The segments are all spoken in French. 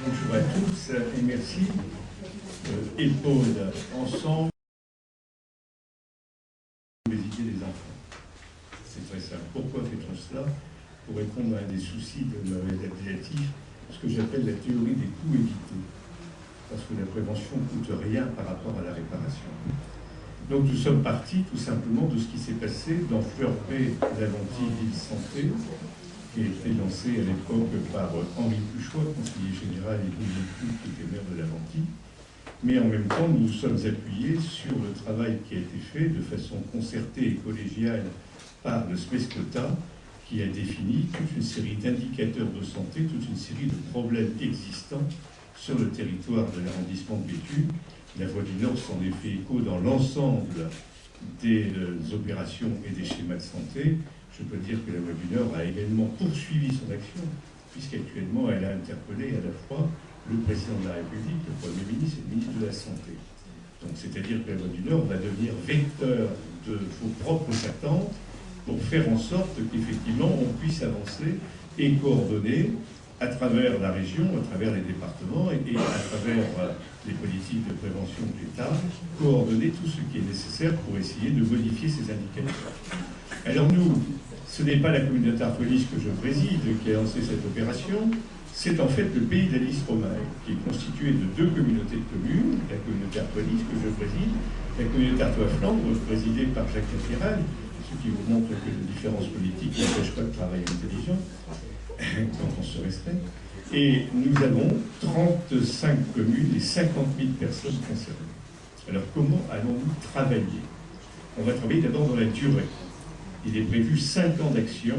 Bonjour à tous et merci. EPAUDE, ensemble, l'obésité des enfants. C'est très simple. Pourquoi fait-on cela? Pour répondre à un des soucis de ma réalisatif, ce que j'appelle la théorie des coûts évités. Parce que la prévention ne coûte rien par rapport à la réparation. Donc nous sommes partis tout simplement de ce qui s'est passé dans Fleur P, la lentille Ville Santé, qui a été lancée à l'époque par Henri Puchois, conseiller général, et Louis Lecoux, qui était maire de la Lentille. Mais en même temps, nous nous sommes appuyés sur le travail qui a été fait de façon concertée et collégiale par le SMESCOTA, qui a défini toute une série d'indicateurs de santé, toute une série de problèmes existants sur le territoire de l'arrondissement de Béthune. La Voie du Nord s'en est fait écho dans l'ensemble des opérations et des schémas de santé. Je peux dire que la Voie du Nord a également poursuivi son action, puisqu'actuellement elle a interpellé à la fois le président de la République, le Premier ministre et le ministre de la Santé. Donc c'est-à-dire que la Voie du Nord va devenir vecteur de vos propres attentes pour faire en sorte qu'effectivement on puisse avancer et coordonner à travers la région, à travers les départements et à travers les politiques de prévention de l'État, coordonner tout ce qui est nécessaire pour essayer de modifier ces indicateurs. Alors nous, ce n'est pas la communauté Artolis que je préside qui a lancé cette opération, c'est en fait le pays d'Alice Romaille, qui est constitué de deux communautés de communes, la communauté Artolis que je préside, la communauté Artois-Flandre, présidée par Jacques Latéral, ce qui vous montre que les différences politiques n'empêchent pas de travailler intelligent quand on se restreint. Et nous avons 35 communes et 50 000 personnes concernées. Alors comment allons-nous travailler? On va travailler d'abord dans la durée. Il est prévu 5 ans d'action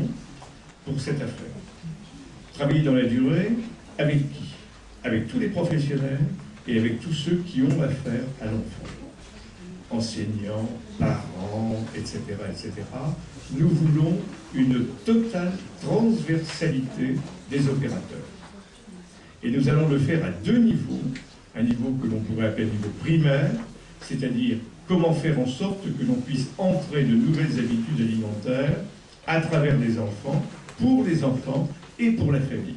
pour cette affaire. Travailler dans la durée, avec qui? Avec tous les professionnels et avec tous ceux qui ont affaire à l'enfant. Enseignants, parents, etc., etc. Nous voulons une totale transversalité des opérateurs. Et nous allons le faire à deux niveaux. Un niveau que l'on pourrait appeler niveau primaire, c'est-à-dire comment faire en sorte que l'on puisse entrer de nouvelles habitudes alimentaires à travers les enfants, pour les enfants et pour la famille.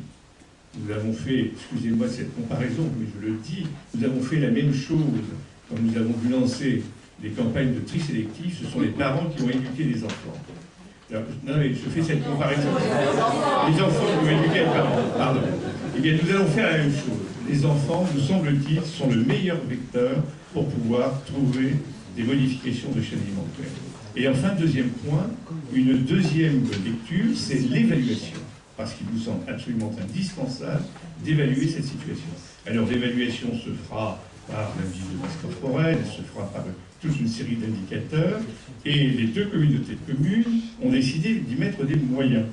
Nous avons fait, excusez-moi cette comparaison, mais je le dis, nous avons fait la même chose quand nous avons dû lancer des campagnes de tri sélectif. Ce sont les parents qui ont éduqué les enfants. Alors, non, mais je fais cette comparaison. Les enfants qui ont éduqué les parents, pardon. Eh bien, nous allons faire la même chose. Les enfants, nous semble-t-il, sont le meilleur vecteur pour pouvoir trouver des modifications de chaîne alimentaire. Et enfin, deuxième point, une deuxième lecture, c'est l'évaluation. Parce qu'il nous semble absolument indispensable d'évaluer cette situation. Alors, l'évaluation se fera par l'indice de masse corporelle, elle se fera par toute une série d'indicateurs, et les deux communautés de communes ont décidé d'y mettre des moyens.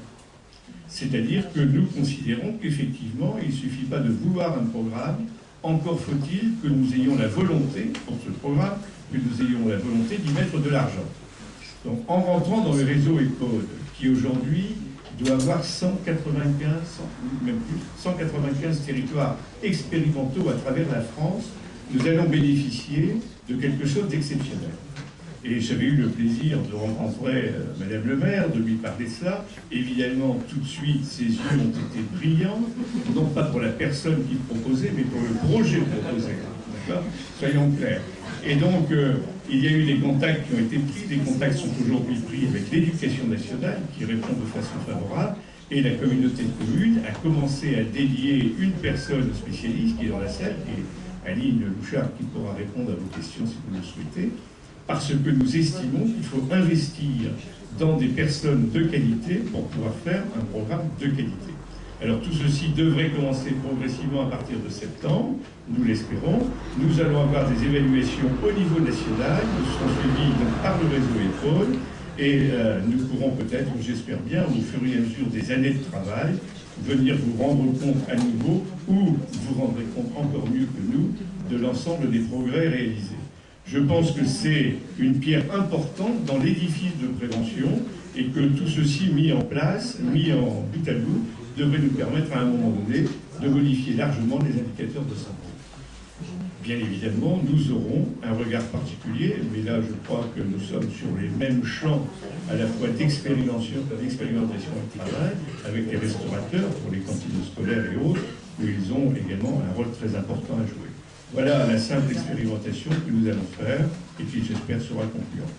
C'est-à-dire que nous considérons qu'effectivement, il ne suffit pas de vouloir un programme, encore faut-il que nous ayons la volonté, pour ce programme, que nous ayons la volonté d'y mettre de l'argent. Donc, en rentrant dans le réseau EPAUDE, qui aujourd'hui doit avoir 195 territoires expérimentaux à travers la France, nous allons bénéficier de quelque chose d'exceptionnel. Et j'avais eu le plaisir de rencontrer Madame le maire, de lui parler de cela. Évidemment, tout de suite, ses yeux ont été brillants, non pas pour la personne qui proposait, mais pour le projet proposé. D'accord ? Soyons clairs. Et donc, il y a eu des contacts qui ont été pris. Les contacts sont aujourd'hui pris avec l'éducation nationale, qui répond de façon favorable. Et la communauté de communes a commencé à dédier une personne spécialiste qui est dans la salle, qui est Aline Louchard, qui pourra répondre à vos questions si vous le souhaitez, parce que nous estimons qu'il faut investir dans des personnes de qualité pour pouvoir faire un programme de qualité. Alors tout ceci devrait commencer progressivement à partir de septembre, nous l'espérons. Nous allons avoir des évaluations au niveau national, nous serons suivis par le réseau EPAUDE, et nous pourrons peut-être, j'espère bien, au fur et à mesure des années de travail, venir vous rendre compte à nouveau, ou vous rendrez compte encore mieux que nous, de l'ensemble des progrès réalisés. Je pense que c'est une pierre importante dans l'édifice de prévention et que tout ceci mis en place, mis en bout à bout, devrait nous permettre à un moment donné de modifier largement les indicateurs de santé. Bien évidemment, nous aurons un regard particulier, mais là je crois que nous sommes sur les mêmes champs à la fois d'expérimentation et de travail, avec les restaurateurs pour les cantines scolaires et autres, où ils ont également un rôle très important à jouer. Voilà la simple expérimentation que nous allons faire et qui, j'espère, sera concluante.